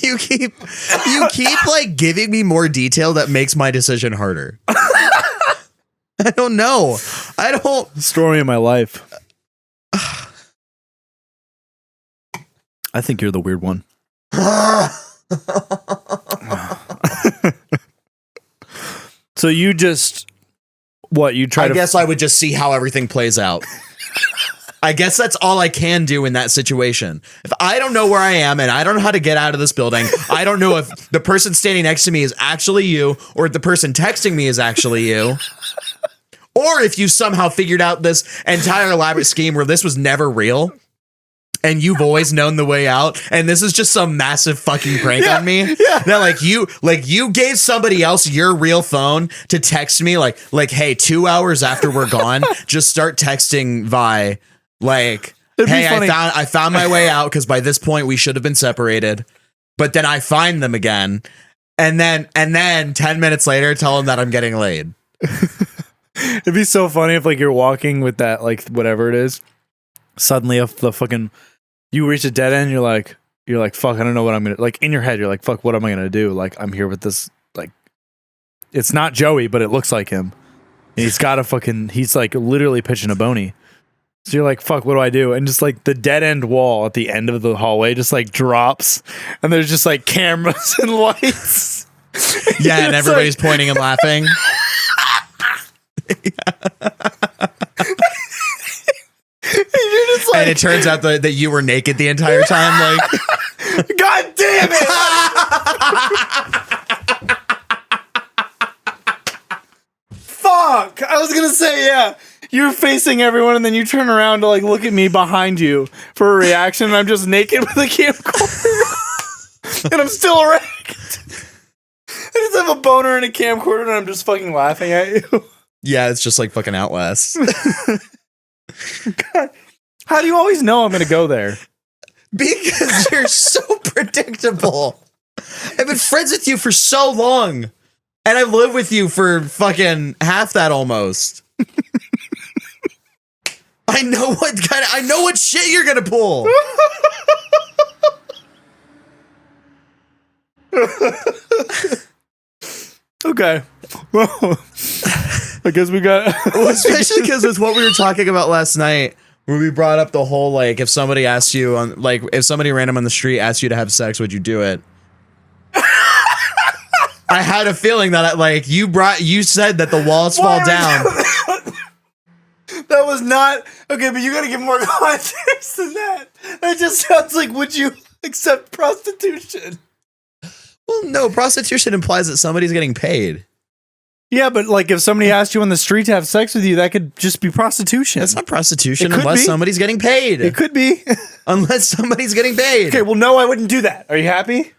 You keep like giving me more detail that makes my decision harder. I don't know. Story of my life. I think you're the weird one. So you just I guess I would just see how everything plays out. I guess that's all I can do in that situation. If I don't know where I am and I don't know how to get out of this building, I don't know if the person standing next to me is actually you or if the person texting me is actually you. Or if you somehow figured out this entire elaborate scheme where this was never real and you've always known the way out and this is just some massive fucking prank on me. Yeah. That you gave somebody else your real phone to text me like, hey, 2 hours after we're gone, just start texting Vi. Like, hey, I found my way out because by this point we should have been separated. But then I find them again. And then 10 minutes later, tell them that I'm getting laid. It'd be so funny if like you're walking with that, like whatever it is. Suddenly if the fucking you reach a dead end, you're like, fuck, I don't know what I'm gonna like in your head, you're like, fuck, what am I gonna do? Like I'm here with this, like it's not Joey, but it looks like him. And he's like literally pitching a bony. So you're like, fuck, what do I do? And just like the dead end wall at the end of the hallway just like drops and there's just like cameras and lights. Yeah, and everybody's like pointing and laughing. Like, and it turns out that you were naked the entire time. Like, God damn it! Fuck! I was gonna say, yeah. You're facing everyone, and then you turn around to like look at me behind you for a reaction, and I'm just naked with a camcorder, and I'm still erect. I just have a boner and a camcorder, and I'm just fucking laughing at you. Yeah, it's just like fucking Outlast. God, how do you always know I'm going to go there? Because you're so predictable. I've been friends with you for so long. And I've lived with you for fucking half that almost. I know what shit you're gonna pull. Okay. Well, I guess we got especially because it's what we were talking about last night, where we brought up the whole, like, if somebody asked you on, like, if somebody random on the street asked you to have sex, would you do it? I had a feeling that, like, you said that the walls fall down. That was not okay, but you gotta give more context than that. That just sounds like, would you accept prostitution? Well, no, prostitution implies that somebody's getting paid. Yeah, but like if somebody asked you on the street to have sex with you, that could just be prostitution. That's not prostitution unless somebody's getting paid. It could be. Unless somebody's getting paid. Okay, well, no, I wouldn't do that. Are you happy?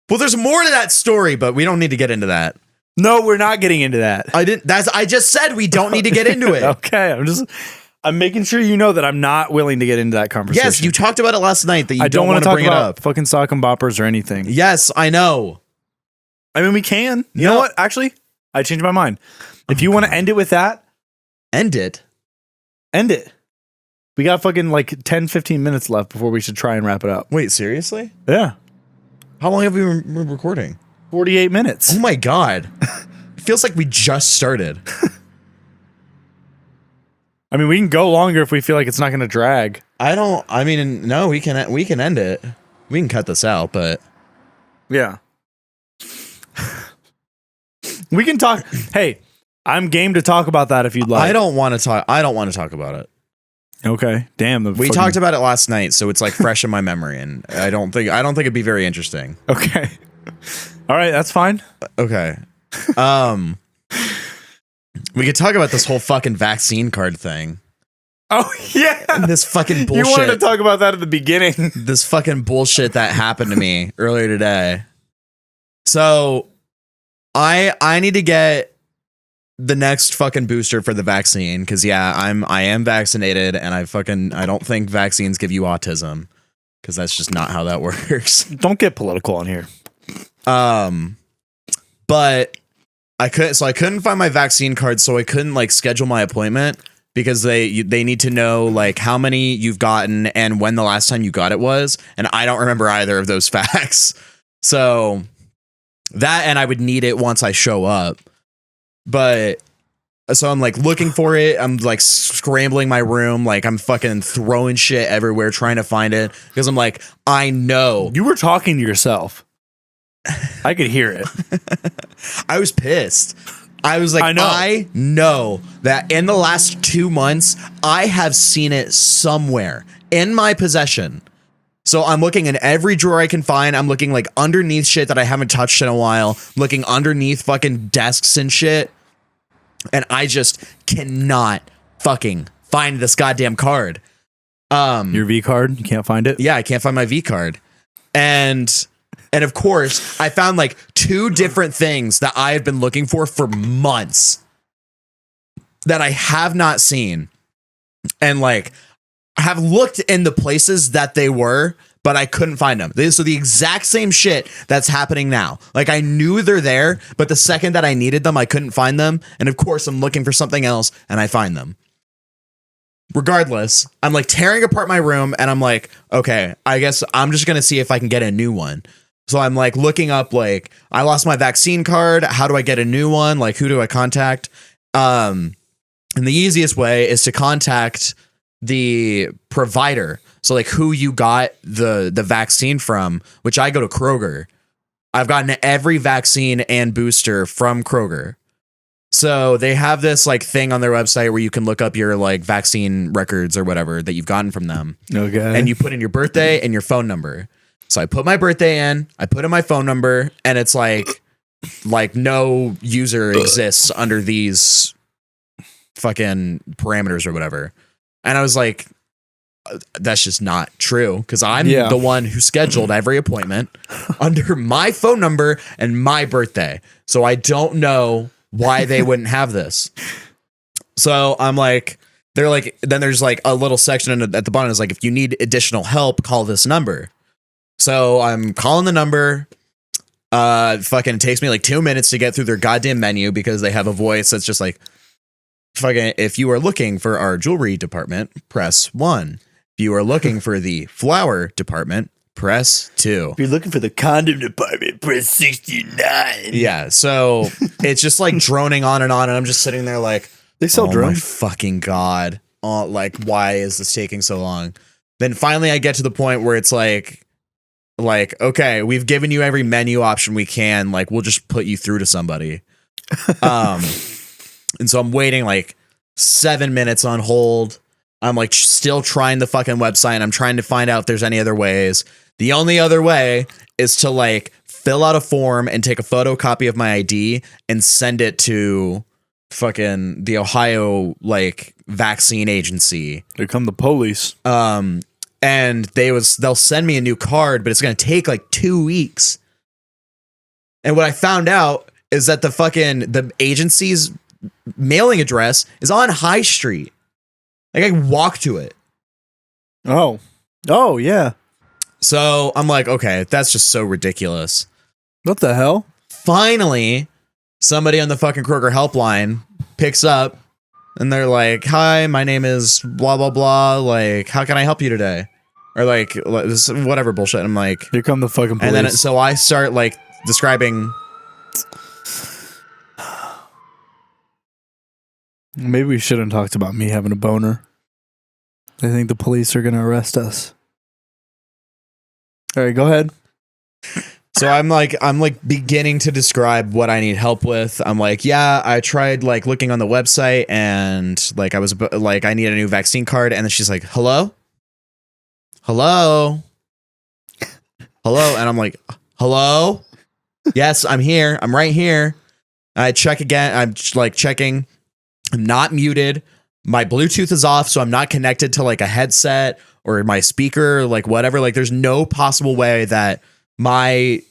Well, there's more to that story, but we don't need to get into that. No, we're not getting into that. I just said we don't need to get into it. Okay, I'm making sure you know that I'm not willing to get into that conversation. Yes, you talked about it last night that you don't want to talk bring about it up. Fucking sock and boppers or anything. Yes, I know. I mean, we can. You know what? Actually, I changed my mind. If you want to end it with that, end it. End it. We got fucking like 10, 15 minutes left before we should try and wrap it up. Wait, seriously? Yeah. How long have we been recording? 48 minutes. Oh my God. It feels like we just started. I mean, we can go longer if we feel like it's not going to drag. No, we can end it. We can cut this out, but yeah. We can talk. Hey, I'm game to talk about that if you'd like. I don't want to talk about it. Okay. Damn. We talked about it last night, so it's like fresh in my memory, and I don't think it'd be very interesting. Okay. All right, that's fine. Okay. We could talk about this whole fucking vaccine card thing. Oh yeah. This fucking bullshit. You wanted to talk about that at the beginning. This fucking bullshit that happened to me earlier today. So I need to get the next fucking booster for the vaccine, because I am vaccinated, and I don't think vaccines give you autism, because that's just not how that works. Don't get political on here. But I couldn't find my vaccine card, so I couldn't like schedule my appointment, because they need to know like how many you've gotten and when the last time you got it was, and I don't remember either of those facts. So that, and I would need it once I show up. But so I'm like looking for it. I'm like scrambling my room. Like I'm fucking throwing shit everywhere trying to find it, because I'm like, I know. You were talking to yourself. I could hear it. I was pissed. I was like, I know that in the last 2 months, I have seen it somewhere in my possession. So I'm looking in every drawer I can find. I'm looking like underneath shit that I haven't touched in a while, looking underneath fucking desks and shit. And I just cannot fucking find this goddamn card. Your V card? You can't find it? Yeah, I can't find my V card. And of course, I found like 2 different things that I have been looking for months that I have not seen. And like, I have looked in the places that they were, but I couldn't find them. So the exact same shit that's happening now. Like I knew they're there, but the second that I needed them, I couldn't find them. And of course, I'm looking for something else and I find them. Regardless, I'm like tearing apart my room, and I'm like, okay, I guess I'm just going to see if I can get a new one. So I'm like looking up, like, I lost my vaccine card. How do I get a new one? Like, who do I contact? And the easiest way is to contact the provider. So like who you got the vaccine from, which I go to Kroger. I've gotten every vaccine and booster from Kroger. So they have this like thing on their website where you can look up your like vaccine records or whatever that you've gotten from them. Okay. And you put in your birthday and your phone number. So I put my birthday in, I put in my phone number, and it's like no user exists under these fucking parameters or whatever. And I was like, that's just not true, because I'm the one who scheduled every appointment under my phone number and my birthday. So I don't know why they wouldn't have this. So I'm like, they're like, then there's like a little section at the bottom is like, if you need additional help, call this number. So I'm calling the number. Fucking it takes me like 2 minutes to get through their goddamn menu because they have a voice that's just like, fucking, if you are looking for our jewelry department, press 1. If you are looking for the flower department, press 2. If you're looking for the condom department, press 69. Yeah, so it's just like droning on, and I'm just sitting there like, they sell oh drones. My fucking God. Oh, like, why is this taking so long? Then finally I get to the point where it's like, okay, we've given you every menu option we can. Like, we'll just put you through to somebody. And so I'm waiting like 7 minutes on hold. I'm like still trying the fucking website. And I'm trying to find out if there's any other ways. The only other way is to like fill out a form and take a photocopy of my ID and send it to fucking the Ohio like vaccine agency. Here come the police. And they'll send me a new card, but it's going to take like 2 weeks. And what I found out is that the agency's mailing address is on High Street. Like, I can walk to it. Oh, yeah. So I'm like, okay, that's just so ridiculous. What the hell? Finally, somebody on the fucking Kroger helpline picks up and they're like, hi, my name is blah, blah, blah. Like, how can I help you today? Or like, whatever bullshit. And I'm like, here come the fucking police. And then so I start like describing. Maybe we shouldn't talked about me having a boner. I think the police are going to arrest us. All right, go ahead. So I'm like beginning to describe what I need help with. I'm like, yeah, I tried like looking on the website and like I was like, I need a new vaccine card. And then she's like, hello. And I'm like, hello. Yes, I'm here. I'm right here. I check again. I'm like checking. I'm not muted. My Bluetooth is off, so I'm not connected to like a headset or my speaker, like whatever. Like there's no possible way that my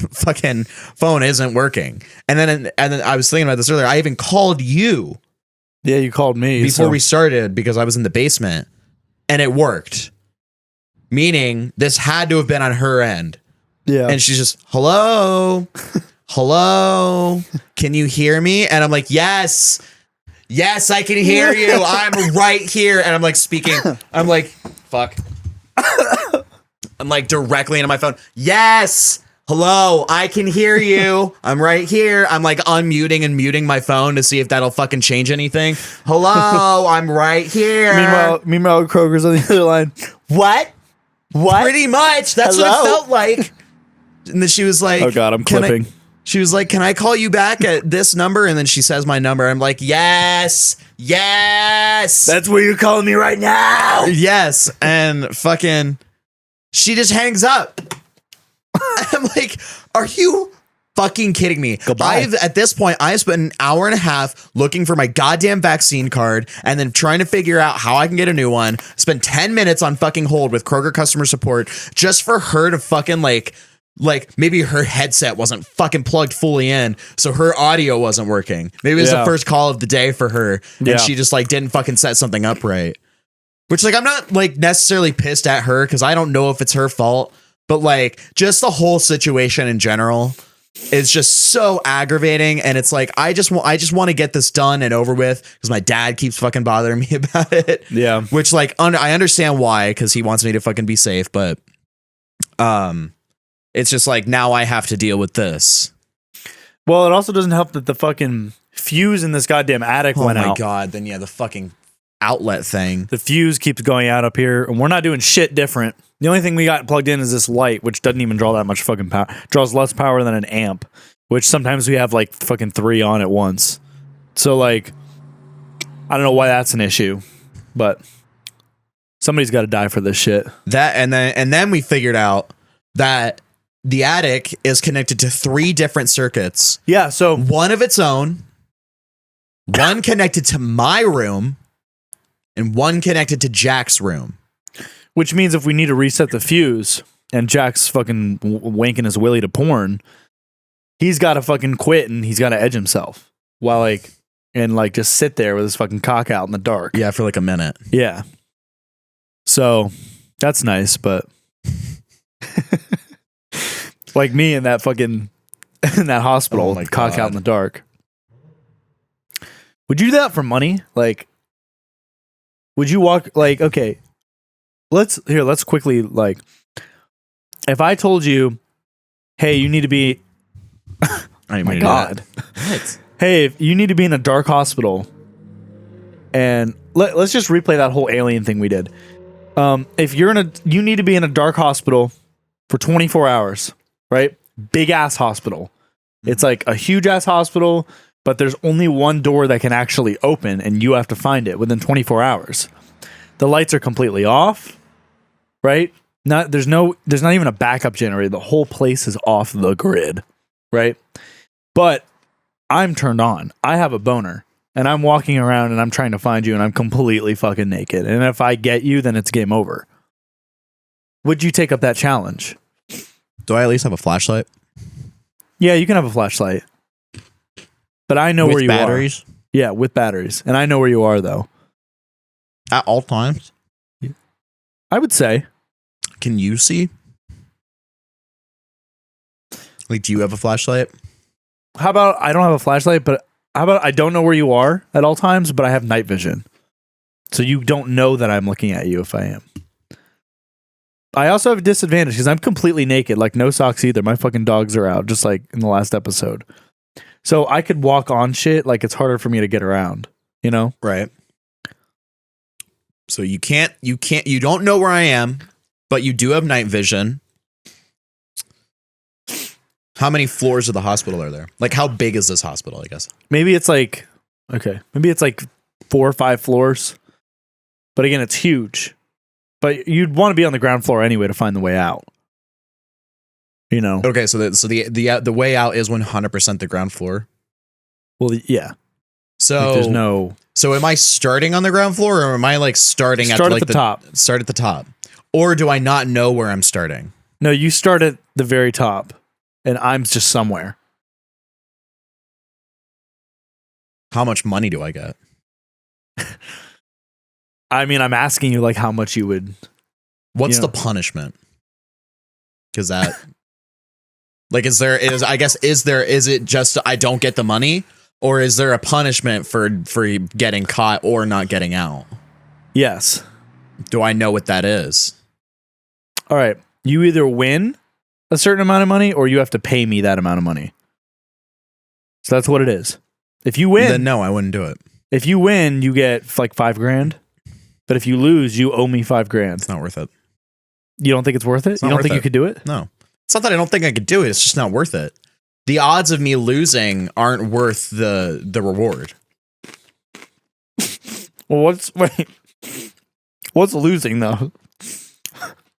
fucking phone isn't working. And then I was thinking about this earlier. I even called you. Yeah, you called me before we started because I was in the basement and it worked. Meaning this had to have been on her end. Yeah. And she's just, hello, can you hear me? And I'm like, yes, I can hear you. I'm right here. And I'm like speaking. I'm like, fuck. I'm like directly into my phone. Yes. Hello, I can hear you. I'm right here. I'm like unmuting and muting my phone to see if that'll fucking change anything. Hello, I'm right here. Meanwhile, Kroger's on the other line. What? Pretty much. That's Hello? what it felt like. And then she was like, oh God, I'm clipping. She was like, can I call you back at this number? And then she says my number. I'm like, yes. That's where you're calling me right now. Yes. And fucking, she just hangs up. I'm like, are you fucking kidding me? Goodbye. At this point, I spent an hour and a half looking for my goddamn vaccine card and then trying to figure out how I can get a new one. Spent 10 minutes on fucking hold with Kroger customer support just for her to fucking like maybe her headset wasn't fucking plugged fully in, so her audio wasn't working. Maybe it was the first call of the day for her, and she just like didn't fucking set something up right. Which like I'm not like necessarily pissed at her because I don't know if it's her fault, but like just the whole situation in general is just so aggravating, and it's like I just want to get this done and over with because my dad keeps fucking bothering me about it. Yeah, which like I understand why because he wants me to fucking be safe, but it's just like now I have to deal with this. Well, it also doesn't help that the fucking fuse in this goddamn attic went out. Oh my God. Then yeah, the fucking outlet thing. The fuse keeps going out up here and we're not doing shit different. The only thing we got plugged in is this light, which doesn't even draw that much fucking power. Draws less power than an amp, which sometimes we have like fucking 3 on at once. So like, I don't know why that's an issue, but somebody's got to die for this shit. That and then we figured out that the attic is connected to 3 different circuits. Yeah, so one of its own, one connected to my room, and one connected to Jack's room. Which means if we need to reset the fuse and Jack's fucking wanking his willy to porn, he's got to fucking quit and he's got to edge himself. while like and like just sit there with his fucking cock out in the dark. Yeah, for like a minute. Yeah. So that's nice, but like me in that fucking in that hospital, cock out in the dark. Would you do that for money? Like, would you walk like okay? Let's quickly like. If I told you, hey, you need to be. Oh my God. What? Hey, you need to be in a dark hospital. And let's just replay that whole alien thing we did. If you need to be in a dark hospital for 24 hours, right? Big ass hospital. It's like a huge ass hospital, but there's only one door that can actually open and you have to find it within 24 hours. The lights are completely off, right? There's not even a backup generator. The whole place is off the grid, right? But I'm turned on. I have a boner. And I'm walking around and I'm trying to find you and I'm completely fucking naked. And if I get you, then it's game over. Would you take up that challenge? Do I at least have a flashlight? Yeah, you can have a flashlight. But I know where you batteries? are. Yeah, with batteries. And I know where you are, though. At all times? I would say. Can you see? Like, do you have a flashlight? How about I don't have a flashlight, but how about I don't know where you are at all times, but I have night vision. So you don't know that I'm looking at you if I am. I also have a disadvantage because I'm completely naked, like no socks either. My fucking dogs are out, just like in the last episode. So I could walk on shit, like it's harder for me to get around, you know? Right. So you don't know where I am, but you do have night vision. How many floors of the hospital are there? Like, how big is this hospital, I guess? Maybe it's like 4 or 5 floors. But again, it's huge. But you'd want to be on the ground floor anyway to find the way out. You know? Okay, so the way out is 100% the ground floor. Well, yeah. So like there's no. So am I starting on the ground floor, or am I like starting at the top? Start at the top, or do I not know where I'm starting? No, you start at the very top, and I'm just somewhere. How much money do I get? I mean, I'm asking you like how much you would. What's the punishment? Because that, like, is it just I don't get the money, or is there a punishment for getting caught or not getting out? Yes. Do I know what that is? All right. You either win a certain amount of money or you have to pay me that amount of money. So that's what it is. If you win, then no, I wouldn't do it. If you win, you get like $5,000. But if you lose, you owe me $5,000. It's not worth it. You don't think it's worth it? You don't think you could do it? No. It's not that I don't think I could do it. It's just not worth it. The odds of me losing aren't worth the reward. Well, what's losing though?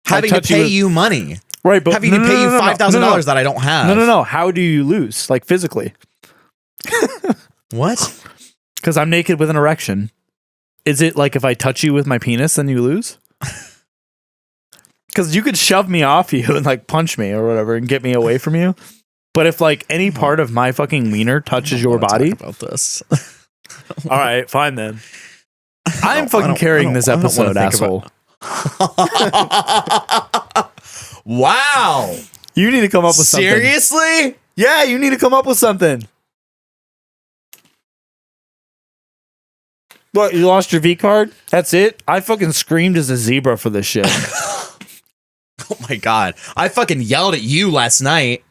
Having to pay you money. Right, but having to pay you $5,000 that I don't have. No. How do you lose? Like physically? What? Because I'm naked with an erection. Is it like if I touch you with my penis, then you lose? Because you could shove me off you and like punch me or whatever and get me away from you. But if like any part of my fucking wiener touches your body, talk about this. All right, fine then. I'm fucking carrying this episode, asshole. Wow. You need to come up with something. Seriously? Yeah, you need to come up with something. What, you lost your V card? That's it? I fucking screamed as a zebra for this shit. Oh my God. I fucking yelled at you last night.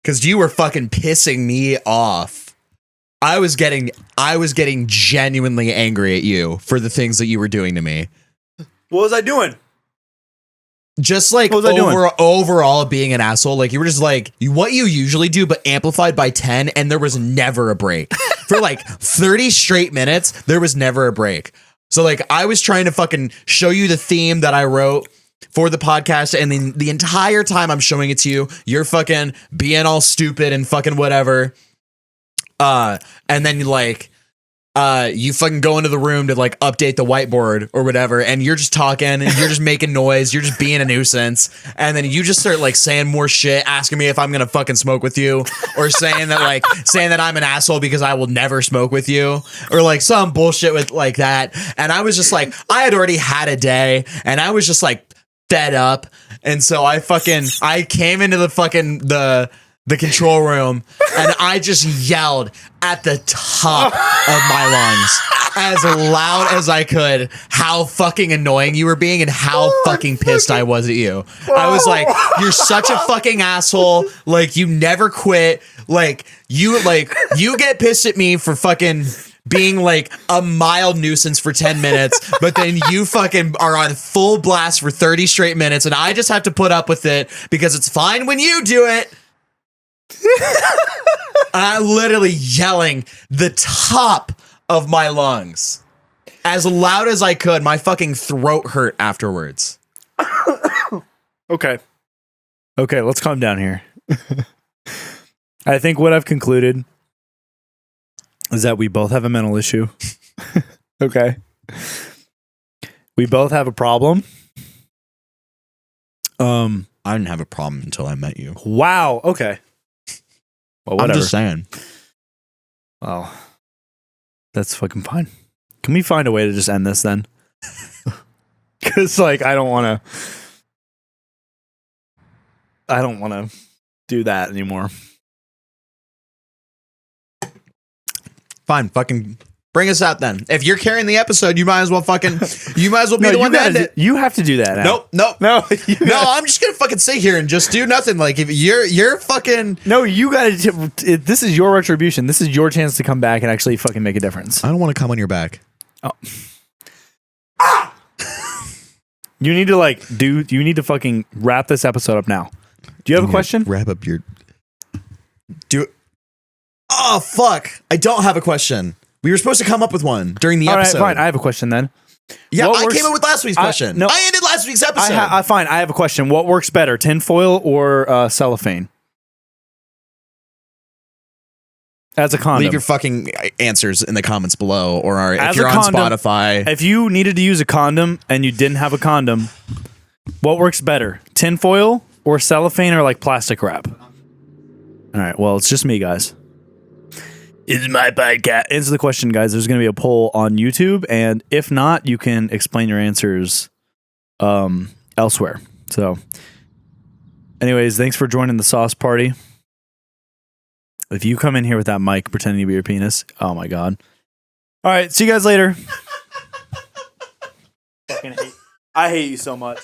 Because you were fucking pissing me off. I was getting genuinely angry at you for the things that you were doing to me. What was I doing? Just like overall being an asshole. Like you were just like what you usually do, but amplified by 10, and there was never a break. For like 30 straight minutes, there was never a break. So like I was trying to fucking show you the theme that I wrote for the podcast, and then the entire time I'm showing it to you, you're fucking being all stupid and fucking whatever. And then like you fucking go into the room to like update the whiteboard or whatever, and you're just talking and you're just making noise, you're just being a nuisance, and then you just start like saying more shit, asking me if I'm gonna fucking smoke with you, or saying that I'm an asshole because I will never smoke with you, or like some bullshit with like that. And I was just like, I had already had a day, and I was just like fed up, and so I came into the control room, and I just yelled at the top of my lungs as loud as I could how fucking annoying you were being and how fucking pissed I was at you. I was like, you're such a fucking asshole. Like, you never quit. Like you get pissed at me for fucking being like a mild nuisance for 10 minutes, but then you fucking are on full blast for 30 straight minutes, and I just have to put up with it because it's fine when you do it. I literally yelling the top of my lungs as loud as I could. My fucking throat hurt afterwards. Okay, let's calm down here. I think what I've concluded is that we both have a mental issue. Okay, we both have a problem. I didn't have a problem until I met you. Wow. Okay. Well, whatever. I'm just saying. Well, that's fucking fine. Can we find a way to just end this then? Because like I don't want to do that anymore. Fine, fucking bring us out then. If you're carrying the episode, you might as well be the one that end it. You have to do that. Nope. No, I'm just gonna fucking sit here and just do nothing. Like, if you're fucking you gotta. This is your retribution. This is your chance to come back and actually fucking make a difference. I don't want to come on your back. Oh. You need to fucking wrap this episode up now. Do you have a question? Wrap up your. Oh fuck! I don't have a question. We were supposed to come up with one during the episode. All right, fine. I have a question then. Yeah, I came up with last week's question. I ended last week's episode. Fine. I have a question. What works better, tinfoil or cellophane? As a condom. Leave your fucking answers in the comments below, or if you're on Spotify. If you needed to use a condom and you didn't have a condom, what works better, tinfoil or cellophane or like plastic wrap? All right. Well, it's just me, guys. It's my podcast. Answer the question, guys. There's going to be a poll on YouTube, and if not, you can explain your answers elsewhere. So, anyways, thanks for joining the sauce party. If you come in here with that mic pretending to be your penis, oh my god. All right, see you guys later. I hate you so much.